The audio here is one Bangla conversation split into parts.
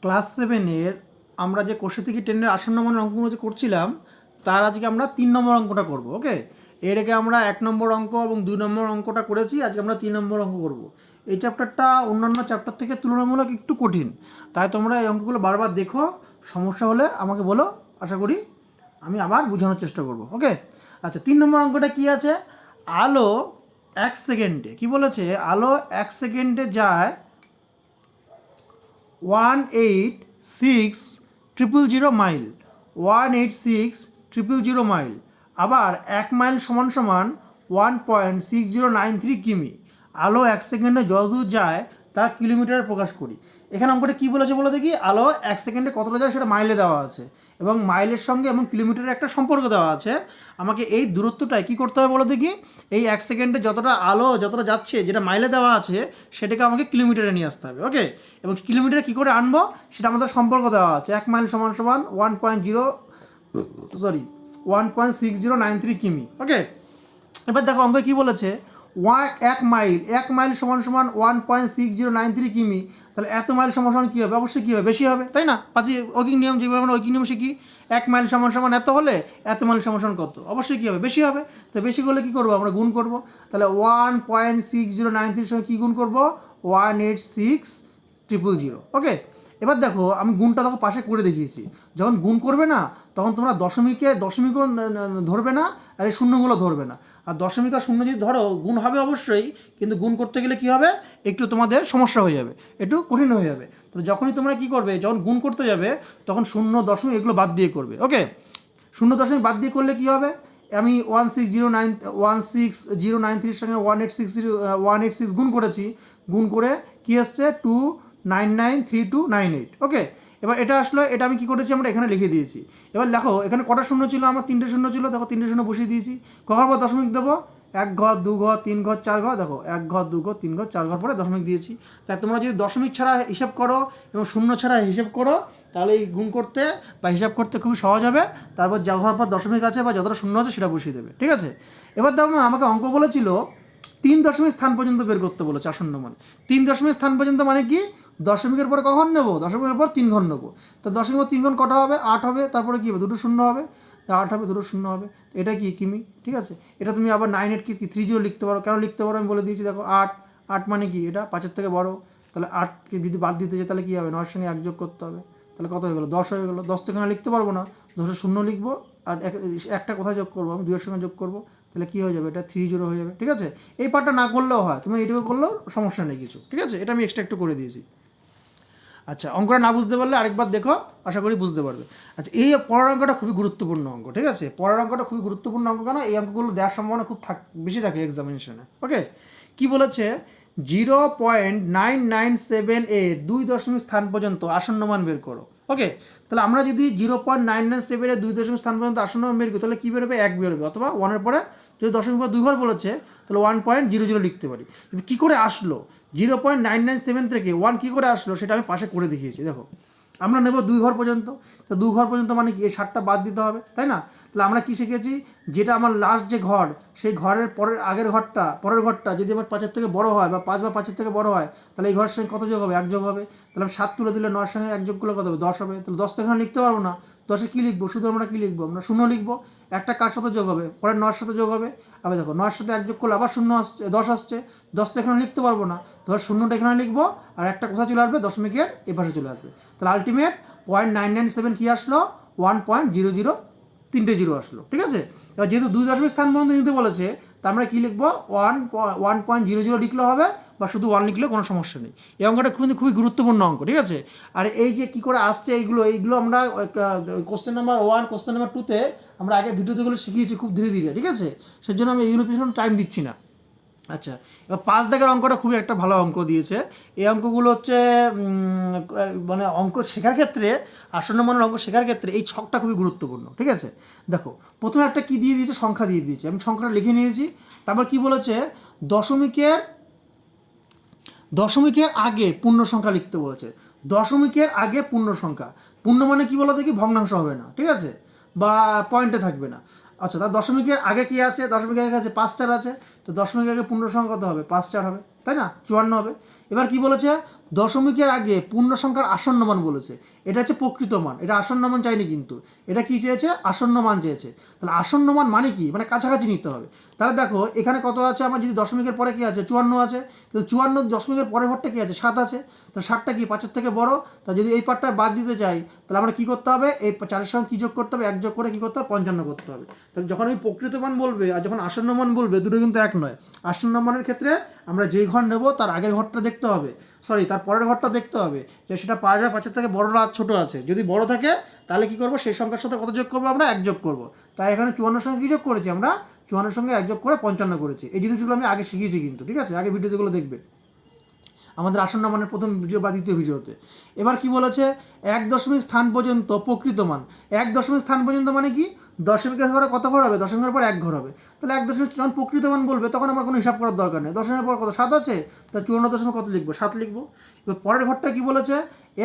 ক্লাস 7-এর আমরা যে কোষে থেকে 10-এর আসন্ন মানের অঙ্কগুলো যে করছিলাম তার আজকে আমরা 3 নম্বর অঙ্কটা করব। ওকে, এর আগে আমরা 1 নম্বর অঙ্ক এবং 2 নম্বর অঙ্কটা করেছি, আজকে আমরা 3 নম্বর অঙ্ক করব। এই চ্যাপ্টারটা অন্যান্য চ্যাপ্টার থেকে তুলনামূলক একটু কঠিন, তাই তোমরা এই অঙ্কগুলো বারবার দেখো, সমস্যা হলে আমাকে বলো, আশা করি আমি আবার বোঝানোর চেষ্টা করব। ওকে, আচ্ছা 3 নম্বর অঙ্কটা কি আছে? আলো 1 সেকেন্ডে, কি বলেছে? আলো 1 সেকেন্ডে যায় 186,000 মাইল, 186,000 মাইল। আবার 1 মাইল সমান সমান 1.6093 কিমি। আলো 1 সেকেন্ডে যতদূর যায় তা কিলোমিটারে প্রকাশ করি। এখানে অঙ্কটা কী বলেছে বলো দেখি? আলো 1 সেকেন্ডে কতটা যায় সেটা মাইলে দেওয়া আছে, এবং মাইলের সঙ্গে এবং কিলোমিটারের একটা সম্পর্ক দেওয়া আছে। আমাকে এই দূরত্বটাই কী করতে হবে বলো দেখি? এই 1 সেকেন্ডে যতটা আলো যতটা যাচ্ছে, যেটা মাইলে দেওয়া আছে, সেটাকে আমাকে কিলোমিটারে নিয়ে আসতে হবে। ওকে, এবং কিলোমিটারে কী করে আনবো সেটা আমাদের সম্পর্ক দেওয়া আছে। 1 মাইল সমান সমান 1.6093 কিমি। ওকে, এবার দেখো অঙ্ক কী বলেছে? 1 মাইল সমান সমান 1.6093 কিমি। তাহলে এত মাইল সমান সমান কী হবে? অবশ্যই কী হবে? বেশি হবে, তাই না? ঐকিক নিয়ম যেভাবে আমরা ঐকিক নিয়ম শিখি, 1 মাইল সমান সমান এত হলে এত মাইল সমান সমান কত? অবশ্যই কী হবে? বেশি হবে। তো বেশি করলে কী করবো? আমরা গুণ করব। তাহলে 1.6093 সঙ্গে কী গুণ করব? 186,000। ওকে, এবার দেখো আমি গুণটা দেখো পাশে করে দেখিয়েছি। যখন গুণ করবে না তখন তোমরা দশমিকও ধরবে না, আর এই শূন্যগুলো ধরবে না। আর দশমিক আর শূন্য যদি ধরো গুণ হবে অবশ্যই, কিন্তু গুণ করতে গেলে কি হবে? একটু তোমাদের সমস্যা হয়ে যাবে, একটু কঠিন হয়ে যাবে। তো যখনই তোমরা কি করবে, যখন গুণ করতে যাবে তখন শূন্য দশমিক এগুলো বাদ দিয়ে করবে। ওকে, শূন্য দশমিক বাদ দিয়ে করলে কি হবে? আমি 16093 সঙ্গে 186 গুণ করেছি, গুণ করে কি আসছে? 2993298। ওকে, এবার এটা আসলো, এটা আমি কি করেছি? আমরা এখানে লিখে দিয়েছি। এবার দেখো এখানে কটা শূন্য ছিল? আমার 3টে শূন্য ছিল। দেখো 3টে শূন্য বসিয়ে দিয়েছি। কখন পর দশমিক দেবো? 1 ঘর 2 ঘর 3 ঘর 4 ঘর। দেখো 1 ঘর 2 ঘর 3 ঘর 4 ঘর পরে দশমিক দিয়েছি। তাই তোমরা যদি দশমিক ছাড়া হিসাব করো এবং শূন্য ছাড়া হিসাব করো, তাহলে এই গুণ করতে বা হিসাব করতে খুবই সহজ হবে। তারপর যা ঘর পর দশমিক আছে বা যতটা শূন্য আছে সেটা বসিয়ে দেবে। ঠিক আছে, এবার দেখো আমাকে অঙ্ক বলেছিল 3 দশমিক স্থান পর্যন্ত বের করতে বলেছে আসন্ন মান। 3 দশমিক স্থান পর্যন্ত মানে কি? দশমিকের পরে কখন নেবো? দশমিকের পর 3 ঘর নেবো। তো দশমিকের 3 ঘর কটা হবে? 8 হবে। তারপরে কী হবে? 2টো শূন্য হবে। 8 হবে, 2টো শূন্য হবে। এটা কি? কিমি। ঠিক আছে, এটা তুমি আবার 9 কি 30 লিখতে পারো। কেন লিখতে পারো আমি বলে দিয়েছি। দেখো 8 মানে কি? এটা 5-এর থেকে বড়। তাহলে 8কে যদি বাদ দিতে চাই তাহলে কী হবে? 9-এর সঙ্গে 1 যোগ করতে হবে। তাহলে কত হয়ে গেলো? 10 হয়ে গেলো। 10 তো এখানে লিখতে পারবো না, 10-এর শূন্য লিখবো। আর একটা কোথায় যোগ করবো? আমি 2-এর সঙ্গে যোগ করবো। তাহলে কী হয়ে যাবে? এটা 30 হয়ে যাবে। ঠিক আছে, এই পার্টটা না করলেও হয়, তুমি এইটুকু করলেও সমস্যা নেই কিছু। ঠিক আছে, এটা আমি এক্সট্রা একটু করে দিয়েছি। আচ্ছা, অঙ্কটা না বুঝতে পারলে আরেকবার দেখো, আশা করি বুঝতে পারবে। আচ্ছা, এই পরের অঙ্কটা খুবই গুরুত্বপূর্ণ অঙ্ক। ঠিক আছে, পরের অঙ্কটা খুবই গুরুত্বপূর্ণ অঙ্ক। কেন? এই অঙ্কগুলো দেওয়ার সম্ভাবনা খুব বেশি থাকে এক্সামিনেশনে। ওকে, কি বলেছে? 0.997 এর 2 দশমিক স্থান পর্যন্ত আসন্ন মান বের করো। ওকে, তাহলে আমরা যদি 0.997 এর 2 দশমিক স্থান পর্যন্ত আসন্ন মান বের করি, তাহলে কী বেরোবে? 1 বেরোবে। অথবা 1-এর পরে যদি দশমিক পর 2 ঘর বলেছে তাহলে 1.00 লিখতে পারি। কী করে আসলো 0.997 থেকে 1 কী করে আসলো সেটা আমি পাশে করে দেখিয়েছি। দেখো আমরা নেব 2 ঘর পর্যন্ত। তো 2 ঘর পর্যন্ত মানে কি? এই 7টা বাদ দিতে হবে, তাই না? তাহলে আমরা কি শিখেছি? যেটা আমার লাস্ট যে ঘর, সেই ঘরের পরের পরের ঘরটা যদি আমার 5-এর থেকে বড় হয় বা 5 বা 5-এর থেকে বড় হয়, তাহলে এই ঘরের সঙ্গে কত যোগ হবে? 1 যোগ হবে। তাহলে আমি 7 তুলে দিলে 9-এর সঙ্গে 1 যোগ করলে কত হবে? 10 হবে। তাহলে 10 তো এখানে লিখতে পারবো না। 10-এ কী লিখবো? শুধু আমরা কী লিখবো? আমরা শূন্য লিখবো। একটা কার সাথে যোগ হবে? পরের 9-এর সাথে যোগ হবে। আবার দেখো 9-এর সাথে 1 যোগ করলে আবার শূন্য আসছে, 10 আসছে। 10 তো এখানে লিখতে পারবো না। ধর শূন্যটা এখানে লিখবো, আর একটা কোথায় চলে আসবে? দশমিকের এপাশে চলে আসবে। তাহলে আলটিমেট 0.997 কী আসলো? 1.00, 3টে জিরো আসলো। ঠিক আছে, এবার যেহেতু 2 দশমিক স্থান পর্যন্ত নিতে বলেছে, তা আমরা কী লিখবো? 1.00 লিখলেও হবে, বা শুধু 1 লিখলেও কোনো সমস্যা নেই। এই অঙ্কটা খুবই গুরুত্বপূর্ণ অঙ্ক। ঠিক আছে, আর এই যে কী করে আসছে এইগুলো আমরা কোশ্চেন নাম্বার 1, কোশ্চেন নাম্বার 2-তে আমরা আগে ভিডিওতেগুলো শিখিয়েছি খুব ধীরে ধীরে। ঠিক আছে, সেজন্য আমি এইগুলো পিছনে টাইম দিচ্ছি না। আচ্ছা, এবার 5 দাগের অঙ্কটা খুবই একটা ভালো অঙ্ক দিয়েছে। এই অঙ্কগুলো হচ্ছে মানে অঙ্ক শেখার ক্ষেত্রে, আসন্ন মানের অঙ্ক শেখার ক্ষেত্রে এই ছকটা খুবই গুরুত্বপূর্ণ। ঠিক আছে, দেখো প্রথমে একটা কি দিয়ে দিয়েছে? সংখ্যা দিয়ে দিয়েছে। আমি সংখ্যাটা লিখে নিয়েছি। তারপর কি বলেছে? দশমিকের আগে পূর্ণ সংখ্যা লিখতে বলেছে। দশমিকের আগে পূর্ণ সংখ্যা। পূর্ণ মানে কি বলো দেখি? ভগ্নাংশ হবে না। ঠিক আছে, বা পয়েন্টে থাকবে না। আচ্ছা, তার দশমিকের আগে কি আছে? দশমিকের আগে আছে 5 4 আছে। তো দশমিকের আগে পূর্ণ সংখ্যা কত হবে? 5 4 হবে, তাই না? 54 হবে। এবার কি বলেছে? দশমিকের আগে পূর্ণ সংখ্যার আসন্ন মান বলেছে, এটা হচ্ছে প্রকৃত মান, এটা আসন্ন মান চাইনি কিন্তু, এটা কি চেয়েছে, আসন্ন মান চেয়েছে। তাহলে আসন্ন মান মানে কি, মানে কাছাকাছি নিতে হবে। তাহলে দেখো এখানে কত আছে আমার, যদি দশমিকের পরে কি আছে 54 আছে, কিন্তু 54 দশমিকের পরের ঘরটা কি আছে 7 আছে, তো 7টা কি 5-এর থেকে বড়। তা যদি এই পার্টটা বাদ দিতে চাই তাহলে আমরা কী করতে হবে, এই 4-এর সঙ্গে কী যোগ করতে হবে, 1 যোগ করে কী করতে হবে, 55 করতে হবে। তাহলে যখন আমি প্রকৃত মান বলবে আর যখন আসন্ন মান বলবে দুটো কিন্তু এক নয়। আসন্ন মানের ক্ষেত্রে আমরা যেই ঘর নেব তার আগের ঘরটা দেখতে হবে, সরি তার পরের ঘরটা দেখতে হবে যে সেটা 5 বা 5-এর থেকে বড় না ছোটো আছে। যদি বড় থাকে তাহলে কী করবো, সেই সংখ্যার সাথে কত যোগ করবো, আমরা 1 যোগ করবো। তাই এখানে 54-এর সঙ্গে কী যোগ করেছি, আমরা 54-এর সঙ্গে 1 যোগ করে 55 করেছি। এই জিনিসগুলো আমি আগে শিখিয়েছি কিন্তু, ঠিক আছে, আগে ভিডিওগুলো দেখবে আমাদের আসন্ন মানের প্রথম ভিডিও বা দ্বিতীয় ভিডিওতে। এবার কি বলেছে, 1 দশমিক স্থান পর্যন্ত প্রকৃত মান। 1 দশমিক স্থান পর্যন্ত মানে কি, দশমিকের ঘরে কত ঘর হবে, দশমিকের পর 1 ঘর হবে। তাহলে 1 দশমিক যখন প্রকৃত মান বলবে তখন আমার কোনো হিসাব করার দরকার নেই। দশমিকের পর কত 7 আছে, তা 54 দশমিক কত লিখবো, 7 লিখবো। এবার পরের ঘরটা কি বলেছে,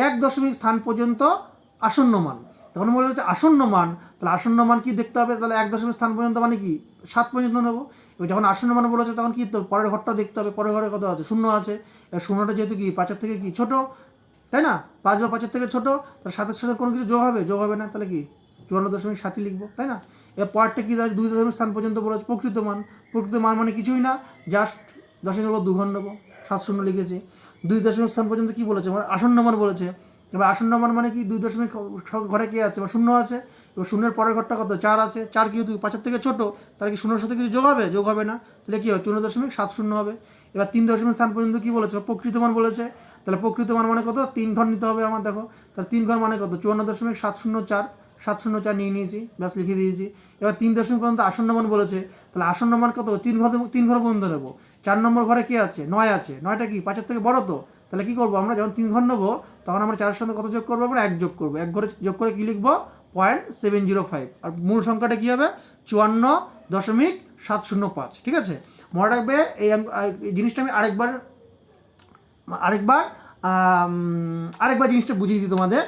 1 দশমিক স্থান পর্যন্ত আসন্ন মান। তখন বলে হচ্ছে আসন্ন মান, তাহলে আসন্ন মান কি দেখতে হবে, তাহলে 1 দশমিক স্থান পর্যন্ত মানে কি 7 পর্যন্ত নেবো। এবার যখন আসন্ন মান বলেছে তখন কি তো পরের ঘরটা দেখতে হবে, পরের ঘরে কত আছে, 0 আছে। এবার 0টা যেহেতু কি 5-এর থেকে কি ছোটো, তাই না, 5 বা 5-এর থেকে ছোটো, তাহলে 7-এর সাথে কোনো কিছু যোগ হবে, যোগ হবে না, তাহলে কি 54.7 লিখবো, তাই না। এবার পরেরটা কি আছে, 2 দশমিক স্থান পর্যন্ত বলেছে প্রকৃত মান। প্রকৃত মান মানে কিছুই না, জাস্ট দশমিকের পর 2 ঘর নেবো, 7 শূন্য লিখেছি। 2 দশমিক স্থান পর্যন্ত কি বলেছে, মানে আসন্ন মান বলেছে। এবার আসন্ন মান মানে কি, 2 দশমিক ঘরে কি আছে বা 0 আছে। এবার 0-এর পরের ঘরটা কত, 4 আছে। 4 কি 5-এর থেকে ছোটো, তাহলে কি 0-এর সাথে কিছু যোগ হবে, যোগ হবে না, তাহলে কি হবে 54.70 হবে। এবার 3 দশমিক স্থান পর্যন্ত কি বলেছে, প্রকৃত মান বলেছে। তাহলে প্রকৃত মান মানে কত, 3 ঘর নিতে হবে আমার, দেখো তাহলে 3 ঘর মানে কত, 54.704, 704 নিয়ে নিয়েছি, ব্যাস লিখে দিয়েছি। এবার 3 দশমিক পর্যন্ত আসন্ন মান বলেছে, তাহলে আসন্ন মান কত, 3 ঘর পর্যন্ত নেবো। 4 নম্বর ঘরে কি আছে, 9 আছে। 9টা কি 5-এর থেকে বড়, তো তাহলে কী করবো আমরা, যখন 3 ঘর নেবো তখন আমরা 4-এর সঙ্গে কত যোগ করবো, আমরা 1 যোগ করবো। 1 ঘরে যোগ করে কী লিখবো, 0.705। আর মূল সংখ্যাটা কী হবে, 54.705, ঠিক আছে। মনে রাখবে এই জিনিসটা আমি আরেকবার জিনিসটা বুঝিয়ে দিই তোমাদের,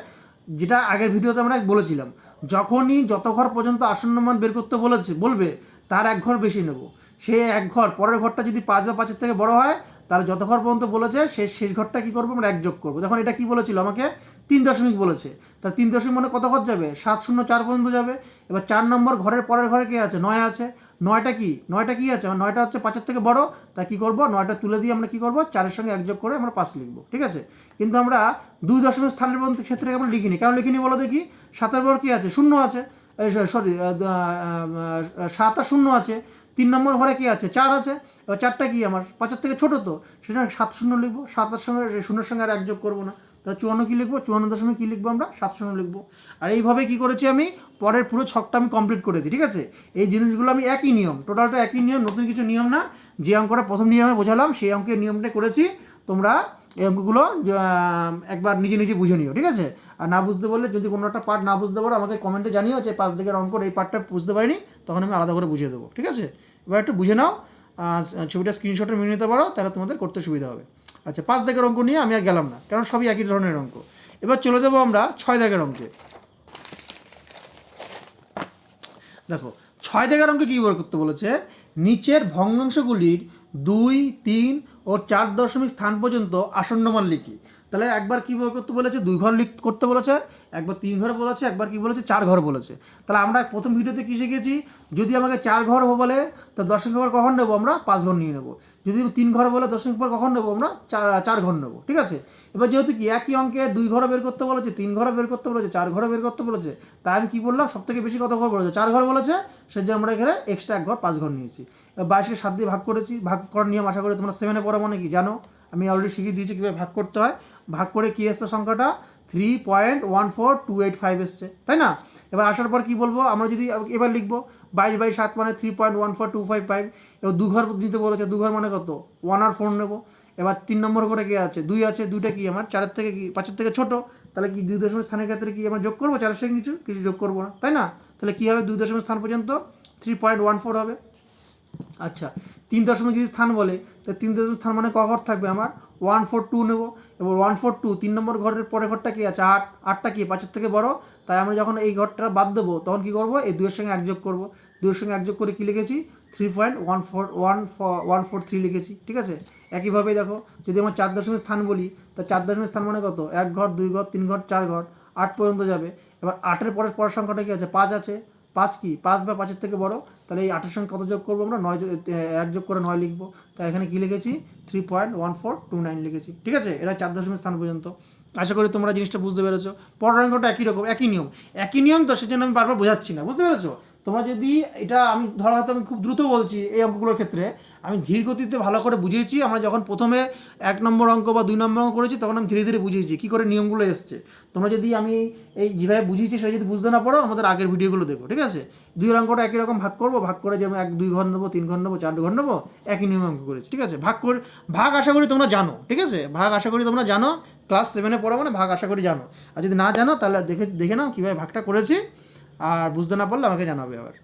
যেটা আগের ভিডিওতে আমরা বলেছিলাম। যখনই যত ঘর পর্যন্ত আসন্ন মান বের করতে বলবে তার 1 ঘর বেশি নেব। সেই 1 ঘর পরের ঘরটা যদি 5 বা 5-এর থেকে বড় হয়, তাহলে যত ঘর পর্যন্ত বলেছে শেষ ঘরটা কী করবো, আমরা 1 যোগ করবো। দেখুন এটা কী বলেছিল আমাকে, 3 দশমিক বলেছে, তাহলে 3 দশমিক মানে কত ঘর যাবে, 704 পর্যন্ত যাবে। এবার 4 নম্বর ঘরের পরের ঘরে কে আছে, 9 আছে। 9টা কি আছে, 9টা হচ্ছে 5-এর থেকে বড়, তা কী করবো, 9টা তুলে দিয়ে আমরা কী করবো, 4-এর সঙ্গে 1 যোগ করে আমরা 5 লিখবো, ঠিক আছে। কিন্তু আমরা 2 দশমিক স্থানের পর্যন্ত ক্ষেত্রে আমরা লিখিনি, কেন লিখিনি বলো দেখি। 7-এর পর কী আছে, 0 আছে, সরি 7 আর 0 আছে। 3 নম্বর ঘরে কী আছে, 4 আছে। এবার 4টা কি আমার 5-এর থেকে ছোটো, তো সেটা 7 লিখবো। 7-এর সঙ্গে 0-এর সঙ্গে আর 1 যোগ করবো না, তাহলে 54 কী লিখবো, 54 দশমিক কী লিখবো, আমরা 7 লিখবো। আর এইভাবে কী করেছি আমি, পরের পুরো ছকটা আমি কমপ্লিট করেছি, ঠিক আছে। এই জিনিসগুলো আমি একই নিয়ম, টোটালটা একই নিয়ম, নতুন কিছু নিয়ম না। যে অঙ্কটা প্রথম নিয়মে বোঝালাম সেই অঙ্কের নিয়মটা করেছি। তোমরা এই অঙ্কগুলো একবার নিজে বুঝে নিও, ঠিক আছে। আর না বুঝতে পারলে, যদি কোনো একটা পার্ট না বুঝতে পারো আমাকে কমেন্টে জানিও যে 5 দিকের অঙ্কর এই পার্টটা বুঝতে পারিনি, তখন আমি আলাদা করে বুঝিয়ে দেবো, ঠিক আছে। এবার একটু বুঝে নাও, ছবিটা স্ক্রিনশটে নিয়ে নিতে পারো, তাহলে তোমাদের করতে সুবিধা হবে। আচ্ছা, 5 দাগের অঙ্ক নিয়ে আমি আর গেলাম না, কারণ সবই একই ধরনের অঙ্ক। এবার চলে যাবো আমরা 6 দাগের অঙ্কে। দেখো 6 দাগের অঙ্কে কী বের করতে বলেছে, নিচের ভগ্নাংশগুলির 2, 3 ও 4 দশমিক স্থান পর্যন্ত আসন্ন মান লিখি। তাহলে একবার কী বের করতে বলেছে, 2 ঘর করতে বলেছে, একবার 3 ঘর বলেছে, একবার কী বলেছে 4 ঘর বলেছে। তাহলে আমরা প্রথম ভিডিওতে কী শিখেছি, যদি আমাকে 4 ঘর বলে তো দশমিক পর কখন নেবো, আমরা 5 ঘর নিয়ে নেবো। যদি 3 ঘর বলে দশমিক পর কখন নেবো, আমরা 4 ঘর নেবো, ঠিক আছে। এবার যেহেতু কি একই অঙ্কে 2 ঘরও বের করতে বলেছে, 3 ঘরও বের করতে বলেছে, 4 ঘরও বের করতে বলেছে, তাই আমি কী বললাম, সবথেকে বেশি কত ঘর বলেছে, 4 ঘর বলেছে, সেজন্য আমরা এখানে এক্সট্রা 1 ঘর 5 ঘর নিয়েছি। এবার 22কে 7 দিয়ে ভাগ করেছি। ভাগ করার নিয়ম আশা করি তোমরা 7-এ পড়া মানে কি জানো, আমি অলরেডি শিখিয়ে দিয়েছি কীভাবে ভাগ করতে হয়। ভাগ করে কী এসছে, সংখ্যাটা 3.14285 এসছে, তাই না। এবার আসার পর কী বলবো, আমরা যদি এবার লিখবো 22/7 মানে 3.14255। এবার 2 ঘর দিতে বলেছে, 2 ঘর মানে কত, 1 আর 4 নেবো। এবার 3 নম্বর করে কে আছে, 2 আছে। 2টা কি আমার 4-এর থেকে কি 5-এর থেকে ছোটো, তাহলে কি 2 দশমিক স্থানের ক্ষেত্রে কি আমরা যোগ করবো, 4-এর সঙ্গে কিছু যোগ করবো না, তাই না। তাহলে কী হবে, 2 দশমিক স্থান পর্যন্ত 3.14 হবে। আচ্ছা, 3 দশমিক যদি স্থান বলে, তো 3 দশমিক স্থান মানে ক ঘর থাকবে আমার, 142 নেবো। এবার 142 3 নম্বর ঘরের পরের ঘরটা কি আছে, 8। 8টা কি 5-এর থেকে বড়, তাই আমরা যখন এই ঘরটা বাদ দেবো তখন কী করবো, এই 2-এর সঙ্গে 1 যোগ করবো। 2-এর সঙ্গে 1 যোগ করে কী লিখেছি, 3.143 লিখেছি, ঠিক আছে। একইভাবে দেখো যদি আমার 4 দশমিক স্থান বলি, তা 4 দশমিক স্থান মানে কত, 1 ঘর 2 ঘর 3 ঘর 4 ঘর 8 পর্যন্ত যাবে। এবার 8-এর পরের সংখ্যাটা কী আছে, 5 আছে, 5 কি 5 বা 5-এর থেকে বড়, তাহলে এই 8-এর সঙ্গে কত যোগ করবো আমরা, 1 যোগ করে 9 লিখবো। তাই এখানে কী লিখেছি, 3.1429 লিখেছি। ঠিক আছে, এটা 4 দশমিক স্থান পর্যন্ত। আশা করি তোমরা জিনিসটা বুঝতে পেরেছো। পরের অঙ্কটা একই রকম, একই নিয়ম, তো সেজন্য আমি বারবার বোঝাচ্ছি না, বুঝতে পেরেছো। তোমরা যদি এটা আমি ধরো হয়তো আমি খুব দ্রুত বলছি এই অঙ্কগুলোর ক্ষেত্রে, আমি ধীর গতিতে ভালো করে বুঝিয়েছি। আমরা যখন প্রথমে 1 নম্বর অঙ্ক বা 2 নম্বর অঙ্ক করেছি তখন আমি ধীরে ধীরে বুঝিয়েছি কী করে নিয়মগুলো এসছে। তোমরা যদি আমি এই যেভাবে বুঝিয়েছি সেটা যদি বুঝতে না পারো, আমাদের আগের ভিডিওগুলো দেখো। ঠিক আছে, 2 অঙ্কটা একই রকম ভাগ করবো, ভাগ করে যে আমি 2 ঘর নেবো, 3 ঘর নেবো, 4 ঘর নেবো, একই নিয়মে অঙ্ক করেছি। ঠিক আছে, ভাগ আশা করি তোমরা জানো। ঠিক আছে, ভাগ আশা করি তোমরা জানো, ক্লাস 7-এ পড়ো মানে ভাগ আশা করি জানো। আর যদি না জানো তাহলে দেখে নাও কীভাবে ভাগটা করেছি, আর বুঝতে না পারলে আমাকে জানাবে আবার।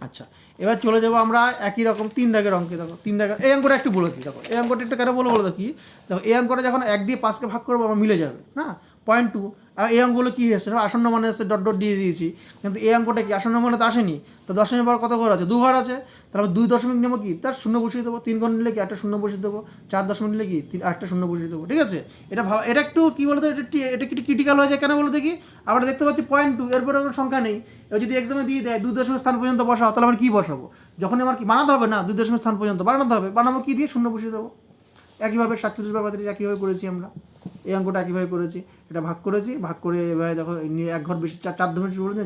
আচ্ছা, এবার চলে যাবো আমরা একই রকম 3 দাগের অঙ্কে। দেখো 3 দাগের এই অঙ্কটা একটু বলে দিই। দেখো এই অঙ্কটা একটু কেন বলো তো কি, দেখো এই অঙ্কটা যখন 1 দিয়ে 5কে ভাগ করবো আমার মিলে যাবে না, 0.2। আর এই অঙ্কগুলো কী এসছে, আসন্ন মানে এসছে, ডট ডট দিয়ে দিয়েছি, কিন্তু এই অঙ্কটা কি আসন্ন মানে তো আসেনি। তো দশমিক পর কত ঘর আছে, 2 ঘর আছে, তাহলে 2 দশমিক নেবো কি, তার শূন্য বসিয়ে দেবো। 3 ঘর নিলে কি একটা শূন্য বসিয়ে দেবো, 4 দশমিক নিলে কি একটা শূন্য বসিয়ে দেবো। ঠিক আছে, এটা একটু কী বলতো, এটা একটু ক্রিটিক্যাল হয়ে যায়। কেন বলো দেখি, আমরা দেখতে পাচ্ছি 0.2, এরপরে কোনো সংখ্যা নেই। এবার যদি এক্সামে দিয়ে দেয় 2 দশমিক স্থান পর্যন্ত বসাও, তাহলে আমরা কী বসাবো, যখন আমার কি বানাতে হবে না, 2 দশমিক স্থান পর্যন্ত বানাতে হবে, বানাবো কি দিয়ে, শূন্য বসিয়ে দেবো। একইভাবে 47/32 একইভাবে করেছি আমরা, এই অঙ্কটা একইভাবে করেছি। এটা ভাগ করেছি, ভাগ করে এবার দেখো 1 ঘর বেশি, 4 দশমিক বলেছে,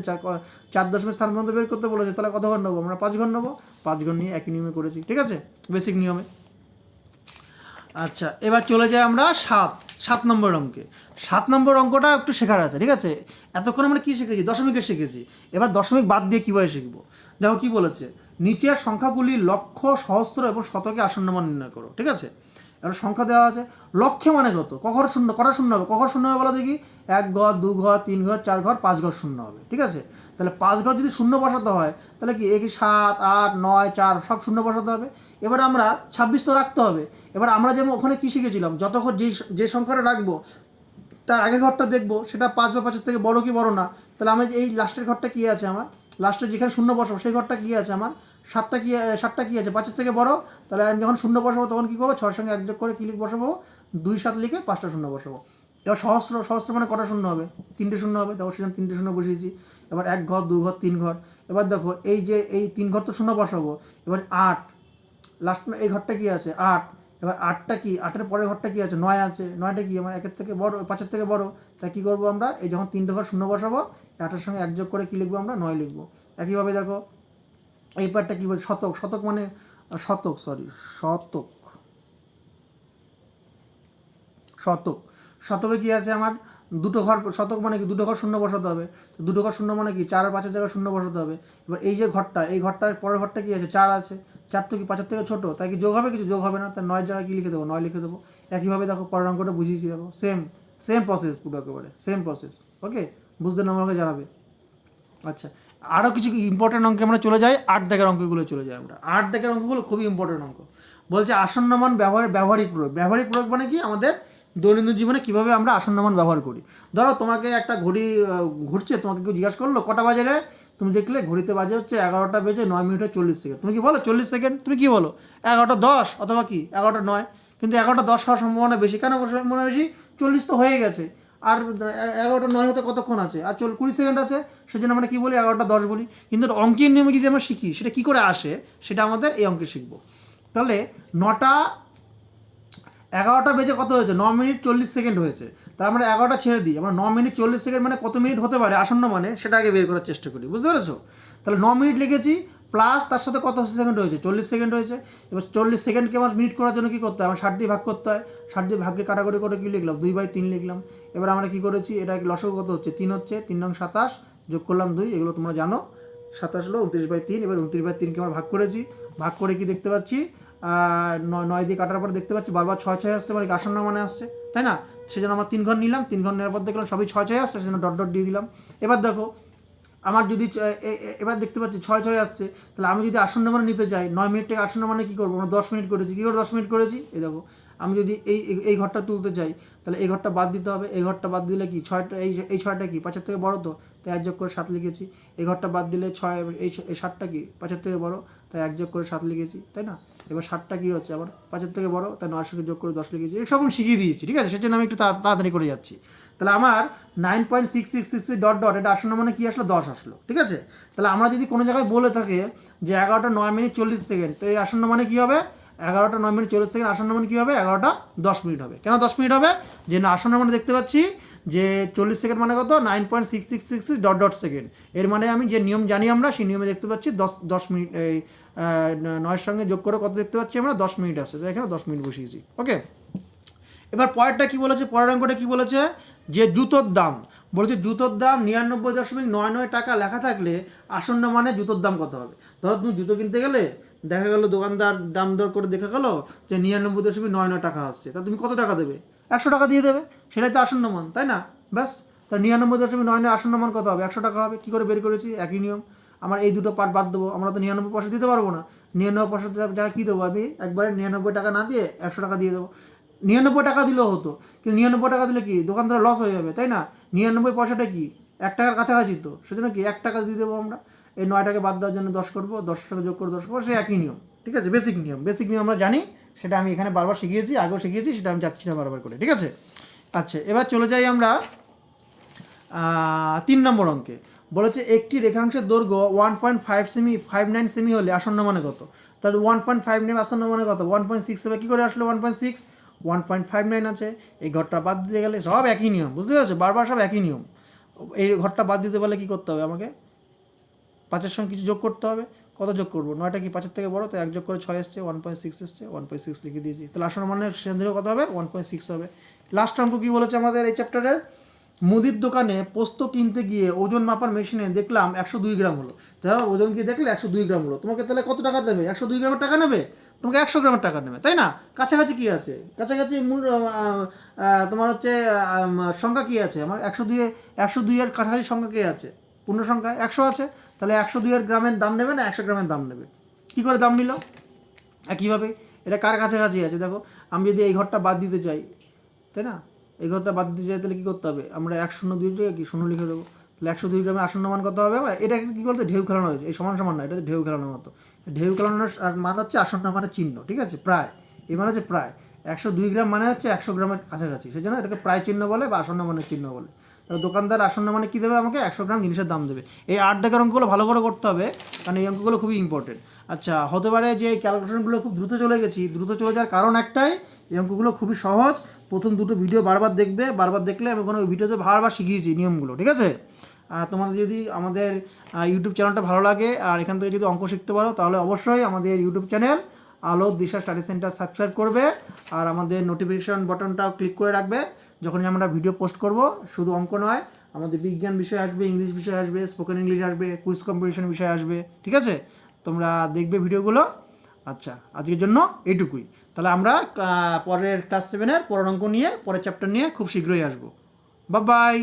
4 দশমিক স্থান পর্যন্ত বের করতে বলেছে, তাহলে কত ঘর নেবো আমরা, 5 ঘর নেবো। 5 ঘর নিয়ে একই নিয়মে করেছি। ঠিক আছে, বেসিক নিয়মে। আচ্ছা, এবার চলে যাই আমরা 7 নম্বর অঙ্কে। 7 নম্বর অঙ্কটা একটু শেখার আছে। ঠিক আছে, এতক্ষণ আমরা কী শিখেছি, দশমিকের শিখেছি। এবার দশমিক বাদ দিয়ে কীভাবে শিখবো, দেখো কী বলেছে, নিচের সংখ্যাগুলি লক্ষ, সহস্র এবং শতকে আসন্ন মান নির্ণয় করো। ঠিক আছে, এবার সংখ্যা দেওয়া আছে, লক্ষ্যে মানে কত, কখন শূন্য, কটা শূন্য হবে, কখন শূন্য হবে বলো দেখি, 1 ঘর 2 ঘর 3 ঘর 4 ঘর 5 ঘর শূন্য হবে। ঠিক আছে, তাহলে 5 ঘর যদি শূন্য বসাতে হয়, তাহলে কি 7 8 9 4 সব শূন্য বসাতে হবে। এবার আমরা 26 তো রাখতে হবে। এবার আমরা যেমন ওখানে কী শিখেছিলাম, যত ঘর যে সংখ্যাটা রাখবো তার আগের ঘরটা দেখবো সেটা 5 বা 5-এর থেকে বড় কি বড় না। তাহলে আমি এই লাস্টের ঘরটা কী আছে আমার, লাস্টে যেখানে শূন্য বসাবো সেই ঘরটা কী আছে আমার, 7টা কী আছে, 5-এর থেকে বড়। তাহলে আমি যখন শূন্য বসাবো তখন কী করবো, 6-এর সঙ্গে 1 যোগ করে কী বসাবো, 2 7 লিখে 5টা শূন্য বসাবো। এবার সহস্র মানে কটা শূন্য হবে, 3টে শূন্য হবে। দেখো সেখানে 3টে শূন্য বসিয়েছি। এবার 1 ঘর 2 ঘর 3 ঘর। এবার দেখো এই যে এই 3 ঘর তো শূন্য বসাবো। এবার 8 লাস্ট, এই ঘরটা কী আছে 8। এবার 8টা কি, 8-এর পরের ঘরটা কী আছে, 9 আছে। 9টা কি আমার 1-এর থেকে বড়, 5-এর থেকে বড়। তাই কী করবো আমরা, এই যখন 3টে ঘর শূন্য বসাবো, 8-এর সঙ্গে 1 যোগ করে কী লিখবো আমরা, 9 লিখবো। একইভাবে দেখো এই পার্টটা কী বলছে, শতক মানে শতকে কী আছে আমার, 2টো ঘর, শতক মানে কি 2টো ঘর শূন্য বসাতে হবে। তো 2টো ঘর শূন্য মানে কি 4 আর 5-এর জায়গায় শূন্য বসাতে হবে। এবার এই যে ঘরটা, এই ঘরটার পরের ঘরটা কী আছে, 4 আছে। 4 তো কি 5-এর থেকে ছোটো, তাই কি যোগ হবে, কিছু যোগ হবে না। তাই 9 জায়গায় কী লিখে দেবো, 9 লিখে দেবো। একইভাবে দেখো পরের অঙ্কটা বুঝিয়েছি, দেখো সেম প্রসেস, পুরো একেবারে সেম প্রসেস। ওকে, বুঝতে না আমাকে জানাবে। আচ্ছা, আরও কিছু ইম্পর্টেন্ট অঙ্কে আমরা চলে যাই, 8 দাগের অঙ্কগুলো চলে যাই আমরা। 8 দাগের অঙ্কগুলো খুবই ইম্পর্টেন্ট অঙ্ক। বলছে আসন্ন মান ব্যবহারিক প্রয়োগ মানে কি, আমাদের দৈনন্দিন জীবনে কীভাবে আমরা আসন্ন মান ব্যবহার করি। ধরো তোমাকে একটা ঘড়ি ঘুরছে, তোমাকে কেউ জিজ্ঞাসা করলো কটা বাজে রে, তুমি দেখলে ঘড়িতে বাজে হচ্ছে 11টা বেজে 9 মিনিট 40 সেকেন্ড। তুমি কি বলো 40 সেকেন্ড, তুমি কি বলো 11টা 10 অথবা কি 11টা 9। কিন্তু 11টা 10 হওয়ার সম্ভাবনা বেশি। কেন সম্ভাবনা বেশি, 40 তো হয়ে গেছে, আর 11টা 9 হতে কতক্ষণ আছে, আর 20 সেকেন্ড আছে। সেজন্য আমরা কী বলি, 11টা 10 বলি। কিন্তু অঙ্কের নিয়মে যদি আমরা শিখি সেটা কী করে আসে, সেটা আমাদের এই অঙ্কে শিখবো। তাহলে 11টা বেজে কত হয়েছে, 9 মিনিট 40 সেকেন্ড হয়েছে। তাহলে আমরা 11টা ছেড়ে দিই, আমরা 9 মিনিট 40 সেকেন্ড মানে কত মিনিট হতে পারে আসন্ন মানে, সেটা আগে বের করার চেষ্টা করি। বুঝতে পেরেছো, তাহলে 9 মিনিট লিখেছি, প্লাস তার সাথে কত সেকেন্ড হয়েছে, 40 সেকেন্ড হয়েছে। এবার 40 সেকেন্ডকে আমার মিনিট করার জন্য কী করতে হয়, আমার 60 দিয়ে ভাগ করতে হয়। 60 দিয়ে ভাগকে কাটাকুটি করে কী লিখলাম, 2/3 লিখলাম। এবার আমরা কী করেছি, এটা লসগু কত হচ্ছে, 3 হচ্ছে, 3 নং 27 যোগ করলাম 2, এগুলো তোমরা জানো। 27 হলো 29/3। এবার 29/3কে আমরা ভাগ করেছি, ভাগ করে কি দেখতে পাচ্ছি, 9 দিয়ে কাটার পরে দেখতে পাচ্ছি বারবার 6 6 আসছে, মানে আসন্ন মানে আসছে, তাই না। সেজন্য আমরা 3 ঘর নিলাম, 3 ঘর নেওয়ার পর দেখলাম সবই 6 6 আসছে, সেজন্য ডট ডট দিয়ে দিলাম। এবার দেখো আমার যদি এবার দেখতে পাচ্ছি 6 6 আসছে, তাহলে আমি যদি আসন্ন মানে নিতে চাই, 9 মিনিট থেকে আসন্ন মানে কী করবো, আমরা 10 মিনিট করেছি। কী করে 10 মিনিট করেছি, এই দেখো আমি যদি এই ঘরটা তুলতে চাই তাহলে এই ঘরটা বাদ দিতে হবে, এই ঘরটা বাদ দিলে কি 6টা, এই 6টা কি 5-এর থেকে বড়, তো তাই 1 যোগ করে 7 লিখেছি। এই ঘরটা বাদ দিলে 6, এই 7টা কি 5-এর থেকে বড়, তাই 1 যোগ করে 7 লিখেছি, তাই না? এবার 7টা কি হচ্ছে আবার 5-এর থেকে বড়, তাই 9 সঙ্গে যোগ করে 10 লিখেছি। এই সব শিখিয়ে দিয়েছি, ঠিক আছে? সেজন্য আমি একটু তাড়াতাড়ি করে যাচ্ছি। তাহলে আমার 9.6666 ডট ডট এটা আসন্ন মানে কি আসলো 10 আসলো, ঠিক আছে? তাহলে আমরা যদি কোনো জায়গায় বলে থাকে যে 11টা 9 মিনিট 40 সেকেন্ড, তো এই আসন্ন মানে কী হবে? 11টা 9 মিনিট 40 সেকেন্ড আসন্ন মানে কী হবে? 11টা 10 মিনিট হবে। কেন 10 মিনিট হবে? যে না আসন্ন মানে দেখতে পাচ্ছি যে 40 সেকেন্ড মানে কত 9.6666 ডট ডট সেকেন্ড, এর মানে আমি যে নিয়ম জানি আমরা সেই নিয়মে দেখতে পাচ্ছি 10 মিনিট, এই 9-এর সঙ্গে যোগ করে কত দেখতে পাচ্ছি আমরা 10 মিনিট আসছে, তো এখানে 10 মিনিট বসিয়েছি। ওকে, এবার পরেরটা কি বলেছে? পরের অঙ্কটা কি বলেছে? যে জুতোর দাম বলেছে, জুতোর দাম 99.99 টাকা লেখা থাকলে আসন্ন মানে জুতোর দাম কত হবে? ধরো তুমি জুতো কিনতে গেলে, দেখা গেল দোকানদার দাম দর করে দেখা গেল যে 99.99 টাকা আসছে, তা তুমি কত টাকা দেবে? 100 টাকা দিয়ে দেবে, সেটাই তো আসন্ন মান, তাই না? ব্যাস, তা 99.99 আসন্ন মান কত হবে? 100 টাকা হবে। কী করে বের করেছি? একই নিয়ম। আমার এই দুটো পার্ট বাদ দেবো, আমরা তো 99 পয়সা দিতে পারবো না। 99 পয়সা টাকা কী দেবো? আমি একবারে 99 টাকা না দিয়ে 100 টাকা দিয়ে দেবো। 99 টাকা দিলেও হতো, কিন্তু 99 টাকা দিলে কি দোকানদার লস হয়ে যাবে, তাই না? 99 পয়সাটা কি 1 টাকার কাছাকাছি, তো সেজন্য কি 1 টাকা দিয়ে দেবো আমরা। এই 9টাকে বাদ দেওয়ার জন্য 10 করবো, 10 টাকা যোগ করে 10 করবো, সেই একই নিয়ম, ঠিক আছে? বেসিক নিয়ম আমরা জানি, সেটা আমি এখানে বারবার শিখিয়েছি, আগেও শিখিয়েছি, সেটা আমি যাচ্ছি না বারবার করে, ঠিক আছে? আচ্ছা, এবার চলে যাই আমরা 3 নম্বর অঙ্কে। বলেছে একটি রেখাংশের দৈর্ঘ্য 1.59 সেমি হলে আসন্ন মানে কত? তাহলে 1.59 আসন্ন মানে কত? 1.6 হবে। কী করে আসলো 1.6? 1.59 আছে, এই ঘরটা বাদ দিতে গেলে সব একই নিয়ম, বুঝতে পেরেছো? বারবার সব একই নিয়ম। এই ঘরটা বাদ দিতে পারলে কী করতে হবে? আমাকে 5-এর সঙ্গে কিছু যোগ করতে হবে। কত যোগ করবো? 9টা কি 5-এর থেকে বড়, তো 1 যোগ করে 6 এসছে, 1.6 এসছে, 1.6 লিখে দিয়েছি। তাহলে আসন্ন মানে সেখান থেকে কত হবে? 1.6 হবে। লাস্ট অঙ্ক কী বলেছে আমাদের এই চ্যাপ্টারের? মুদির দোকানে পোস্ত কিনতে গিয়ে ওজন মাপার মেশিনে দেখলাম 102 গ্রাম হলো। ধরো ওজন গিয়ে দেখলে 102 গ্রাম হলো, তোমাকে তাহলে কত টাকা দেবে? 102 গ্রামের টাকা নেবে? তোমাকে 100 গ্রামের টাকা নেবে, তাই না? কাছাকাছি কী আছে? কাছাকাছি মূল তোমার হচ্ছে সংখ্যা কী আছে? আমার 102-এর কাছাকাছি সংখ্যা কী আছে? পূর্ণ সংখ্যা 100 আছে, তাহলে 102-এর গ্রামের দাম নেবে না 100 গ্রামের দাম নেবে? কী করে দাম নিল? একইভাবে এটা কার কাছাকাছি আছে? দেখো, আমি যদি এই ঘরটা বাদ দিতে চাই, তাই না? এই ঘরটা বাদ দিতে চাই, তাহলে কী করতে হবে? আমরা 102 কি 0 লিখে দেবো। তাহলে 102 গ্রামের আসন্ন মান কত হবে? এটা কী বলতে ঢেউ খেলানো হয়েছে, এই সমান সমান না, এটা ঢেউ খেলানোর মতো। ঢেউ খেলানোর মান হচ্ছে আসন্ন মানের চিহ্ন, ঠিক আছে? প্রায়, এই মানে হচ্ছে প্রায়। 102 গ্রাম মানে হচ্ছে 100 গ্রামের কাছাকাছি, সেই জন্য এটাকে প্রায় চিহ্ন বলে বা আসন্ন মানের চিহ্ন বলে। তাহলে দোকানদার আসন্ন মানে কী দেবে? আমাকে 100 গ্রাম জিনিসের দাম দেবে। এই 8 দাগের অঙ্কগুলো ভালো করে করতে হবে, কারণ এই অঙ্কগুলো খুবই ইম্পর্টেন্ট। আচ্ছা, হতে পারে যে এই ক্যালকুলেশনগুলো খুব দ্রুত চলে যাওয়ার কারণ একটাই, এই অঙ্কগুলো খুবই সহজ। প্রথম দুটো ভিডিও বারবার দেখবে, বারবার দেখলে আমি কোনো ভিডিওতে বারবার শিখিয়েছি নিয়মগুলো, ঠিক আছে? তোমাদের যদি আমাদের ইউটিউব চ্যানেলটা ভালো লাগে আর এখান থেকে যদি অঙ্ক শিখতে পারো, তাহলে অবশ্যই আমাদের ইউটিউব চ্যানেল আলো দিশা স্টাডি সেন্টার সাবস্ক্রাইব করবে, আর আমাদের নোটিফিকেশন বাটনটাও ক্লিক করে রাখবে। যখনই আমরা ভিডিও পোস্ট করব, শুধু অঙ্ক নয়, আমাদের বিজ্ঞান বিষয় আসবে, ইংলিশ বিষয় আসবে, স্পোকেন ইংলিশ আসবে, কুইজ কম্পিটিশন বিষয় আসবে, ঠিক আছে? তোমরা দেখবে ভিডিওগুলো। আচ্ছা, আজকের জন্য এইটুকুই। তাহলে আমরা পরের ক্লাস 7-এর পরের অঙ্ক নিয়ে, পরের চ্যাপ্টার নিয়ে খুব শীঘ্রই আসবো। Bye bye.